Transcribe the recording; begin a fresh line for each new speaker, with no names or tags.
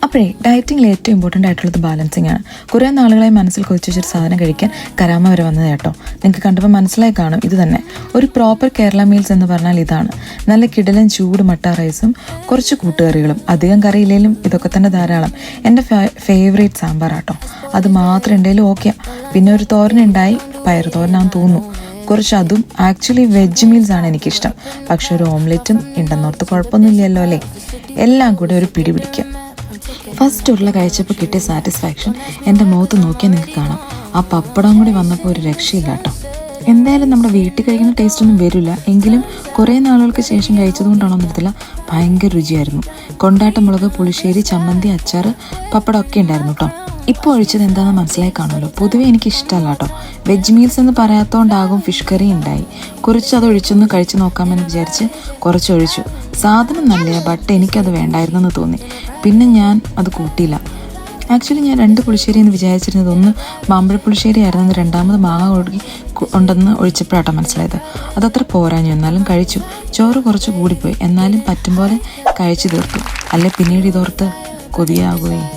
അപ്പോഴേ ഡയറ്റിങ്ങിൽ ഏറ്റവും ഇമ്പോർട്ടൻ്റ് ആയിട്ടുള്ളത് ബാലൻസിങ് ആണ്. കുറേ നാളുകളായി മനസ്സിൽ കൊതിച്ചു വെച്ചൊരു സാധനം കഴിക്കാൻ കരാമ വരെ വന്നത് കേട്ടോ. നിങ്ങൾക്ക് കണ്ടപ്പോൾ മനസ്സിലായി കാണും. ഇത് തന്നെ ഒരു പ്രോപ്പർ കേരള മീൽസ് എന്ന് പറഞ്ഞാൽ ഇതാണ്. നല്ല കിടലൻ ചൂട് മട്ട റൈസും കുറച്ച് കൂട്ടുകറികളും. അധികം കറിയില്ലെങ്കിലും ഇതൊക്കെ തന്നെ ധാരാളം. എൻ്റെ ഫേവറേറ്റ് സാമ്പാറാട്ടോ. അത് മാത്രം ഉണ്ടെങ്കിലും ഓക്കെ. പിന്നെ ഒരു തോരനുണ്ടായി, പയർ തോരനാന്ന് തോന്നുന്നു. കുറച്ച് അതും. ആക്ച്വലി വെജ് മീൽസ് ആണ് എനിക്കിഷ്ടം. പക്ഷെ ഒരു ഓംലെറ്റും ഉണ്ടെന്നോർത്ത് കുഴപ്പമൊന്നുമില്ലല്ലോ അല്ലേ. എല്ലാം കൂടെ ഒരു പിടി പിടിക്കാം. ഫസ്റ്റ് ഉരുള കഴിച്ചപ്പോൾ കിട്ടിയ സാറ്റിസ്ഫാക്ഷൻ എൻ്റെ മുഖത്ത് നോക്കിയാൽ നിങ്ങൾക്ക് കാണാം. ആ പപ്പടം കൂടി വന്നപ്പോൾ ഒരു രക്ഷയില്ല കേട്ടോ. എന്തായാലും നമ്മുടെ വീട്ടിൽ കഴിക്കുന്ന ടേസ്റ്റ് ഒന്നും വരില്ല, എങ്കിലും കുറേ നാളുകൾക്ക് ശേഷം കഴിച്ചതുകൊണ്ടാണോ എന്നറിയത്തില്ല, ഭയങ്കര രുചിയായിരുന്നു. കൊണ്ടാട്ട മുളക്, പുളിശ്ശേരി, ചമ്മന്തി, അച്ചാർ, പപ്പടം ഒക്കെ ഉണ്ടായിരുന്നു കേട്ടോ. ഇപ്പോൾ ഒഴിച്ചത് എന്താണെന്ന് മനസ്സിലായി കാണുമല്ലോ. പൊതുവെ എനിക്ക് ഇഷ്ടമല്ല കേട്ടോ. വെജ് മീൽസ് എന്ന് പറയാത്തതുകൊണ്ടാകും ഫിഷ് കറി ഉണ്ടായി. കുറച്ച് അത് ഒഴിച്ചൊന്ന് കഴിച്ച് നോക്കാമെന്ന് വിചാരിച്ച് കുറച്ച് ഒഴിച്ചു. സാധനം നല്ല, ബട്ട് എനിക്കത് വേണ്ടായിരുന്നെന്ന് തോന്നി. പിന്നെ ഞാൻ അത് കൂട്ടിയില്ല. ആക്ച്വലി ഞാൻ 2 പുളിശ്ശേരി എന്ന് വിചാരിച്ചിരുന്നത്. ഒന്ന് മാമ്പഴ പുളിശ്ശേരി ആയിരുന്നു, രണ്ടാമത് മാങ്ങ ഉണ്ടെന്ന് ഒഴിച്ചപ്പോഴാട്ടോ മനസ്സിലായത്. അതത്ര പോരാഞ്ഞു, എന്നാലും കഴിച്ചു. ചോറ് കുറച്ച് കൂടിപ്പോയി, എന്നാലും പറ്റും പോലെ കഴിച്ചു തീർത്തു. അല്ലെ പിന്നീട് ഇതോർത്ത് കൊതിയാകുകയും